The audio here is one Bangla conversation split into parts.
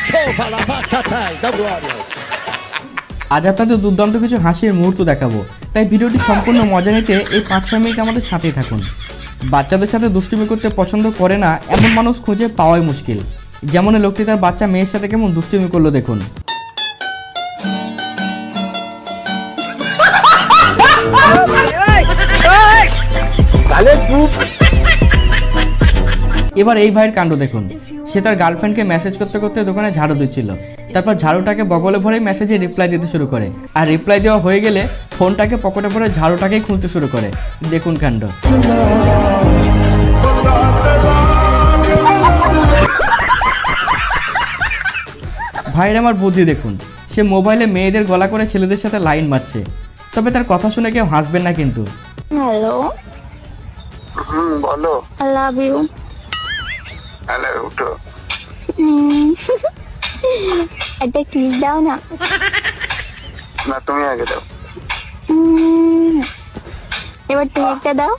Ciova la vacca tai, da gloria. আজ আপনাদের দুর্দান্ত কিছু হাসির মুহূর্ত দেখাবো, তাই ভিডিওটি সম্পূর্ণ মজা নিতে এই 5-6 মিনিট আমাদের সাথেই থাকুন। বাচ্চাদের সাথে দুষ্টুমি করতে পছন্দ করে না এমন মানুষ খুঁজে পাওয়াই মুশকিল। যেমন এই লোকটি তার বাচ্চা মেয়ের সাথে কেমন দুষ্টুমি করলো দেখুন। এবার এই ভাইয়ের কাণ্ড দেখুন। সে তার গার্লফ্রেন্ডকে মেসেজ করতে করতে দোকানে ঝাড়ু দিচ্ছিল। তারপর ঝাড়ুটাকে বগলে ভরে মেসেজে রিপ্লাই দিতে শুরু করে, আর রিপ্লাই দেওয়া হয়ে গেলে ফোনটাকে পকেটে ভরে ঝাড়ুটাকেই খুঁজতে শুরু করে। দেখুন কাণ্ড। ভাইয়ের আমার বুদ্ধি দেখুন। সে মোবাইলে মেয়েদের গলা করে ছেলেদের সাথে লাইন মারছে। তবে তার কথা শুনে কেউ হাসবেন না কিন্তু। হ্যালো, বলো। I love you. হ্যালো, উঠো। একটা কিস দাও না। না, তুমি আগে দাও। এবার তুমি একটা দাও।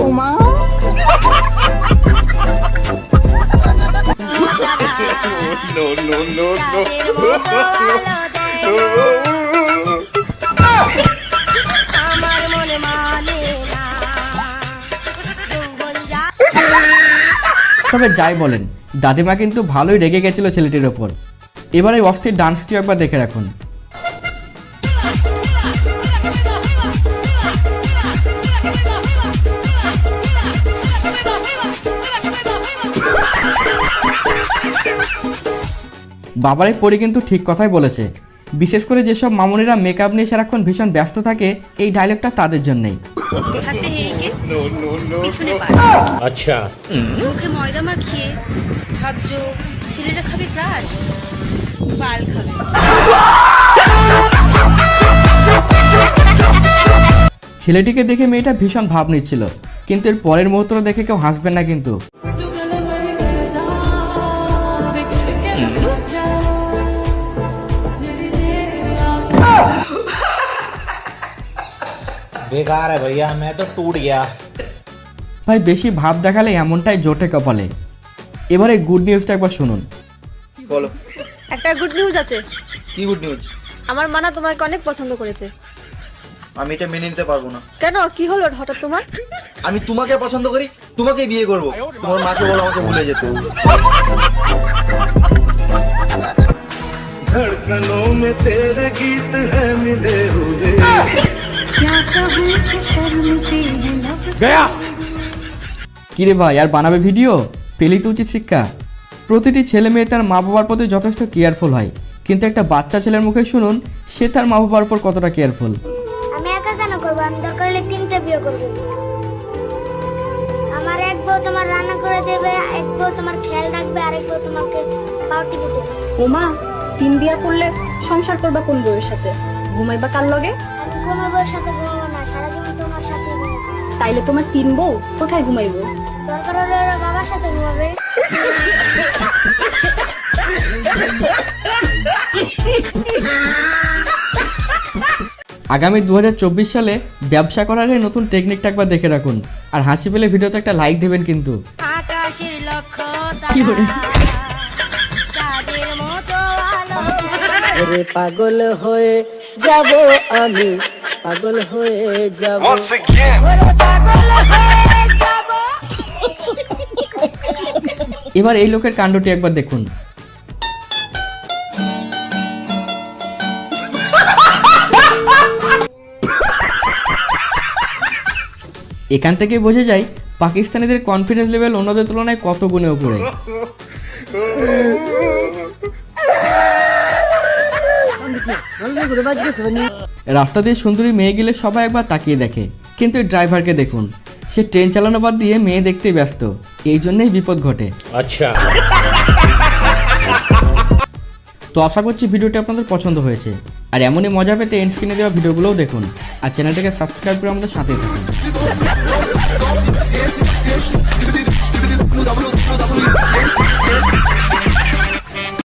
উমা, তবে যাই বলেন, দাদিমা কিন্তু ভালোই রেগে গেছিল ছেলেটির ওপর। এবার এই অস্থির ডান্সটি একবার দেখে রাখুন। বাবারই পরি কিন্তু ঠিক কথাই বলেছে। বিশেষ করে যেসব মামুনিরা মেকআপ নিয়ে সারাক্ষণ ভীষণ ব্যস্ত থাকে, এই ডায়লগটা তাদের জন্যই। হাতে হেরিকে পিছনে পা, अच्छा মুখে ময়দা মাখিয়ে ভাবছো ছেলেটা খাবে ক্রাশ, বাল খাবে। ছেলেটিকে দেখে মেয়েটা ভীষণ ভাব নিচ্ছিল, কিন্তু এর পরের মুহূর্তটা দেখে কেউ হাসবেন না কিন্তু। बेकार है भैया, मैं तो टूट गया। ভাই বেশি ভাব দেখালে এমনটাই জোটে কপালে। এবারে গুড নিউজটা একবার শুনুন। বলো, একটা গুড নিউজ আছে। কি গুড নিউজ? আমার মানা তোমাকে অনেক পছন্দ করেছে। আমি এটা মেনে নিতে পারবো না। কেন, কি হলো হঠাৎ তোমার? আমি তোমাকে পছন্দ করি, তোমাকেই বিয়ে করব। তোমার মাকে বলো আমাকে ভুলে যেতে। धड़कनों में तेरे गीत है मिले हुए। गया কিরে ভাই, আর বানাবে ভিডিও? পেলি তো উচিত শিক্ষা। প্রতিটি ছেলে মেয়ে তার মা বাবার প্রতি যথেষ্ট কেয়ারফুল হয়, কিন্তু একটা বাচ্চা ছেলের মুখে শুনুন সে তার মা বাবার উপর কতটা কেয়ারফুল। আমি একা কেন করবো? আমি দরকার হলে 3টে বিয়ে করবো। আমার এক বউ তোমার রান্না করে দেবে, এক বউ তোমার খেয়াল রাখবে, আর এক বউ তোমাকে পাউটি দেবে। ওমা, 3 বিয়া করলে সংসার করবা কোন বউয়ের সাথে? ঘুমাইবা কার লগে? আমি কোনো বউর সাথে ঘুমাবো না, সারা জীবন তোমার সাথে ঘুমাবো। তাইলে তোমার 3 বউ কোথায় ঘুমাইবো? দরকার হলে ওরা বাবার সাথে ঘুমাবে। আগামী 2024 সালে ব্যবসা করার এই নতুন টেকনিকটা একবার দেখে রাখুন, আর হাসি পেলে ভিডিওতে একটা লাইক দেবেন কিন্তু। আকাশের লক্ষ্য তারা চাঁদের মতো আলো। ওরে পাগল হয়ে যাব আমি, পাগল হয়ে যাব। এবার এই লোকের কাণ্ডটি একবার দেখুন। এখান থেকে বোঝা যায় পাকিস্তানিদের কনফিডেন্স লেভেল অন্যদের তুলনায় কত গুণে উপরে। রাস্তা দিয়ে সুন্দরী মেয়ে গেলে সবাই একবার তাকিয়ে দেখে, কিন্তু এই ড্রাইভারকে দেখুন, সে ট্রেন চালানো বাদ দিয়ে মেয়ে দেখতেই ব্যস্ত। এই জন্যই বিপদ ঘটে। अच्छा তো আশা করছি ভিডিওটি আপনাদের পছন্দ হয়েছে, আর এমনই মজা পেতে এন্ড স্ক্রিনে দেওয়া ভিডিওগুলোও দেখুন, আর চ্যানেলটাকে সাবস্ক্রাইব করে আমাদের সাথেই থাকুন।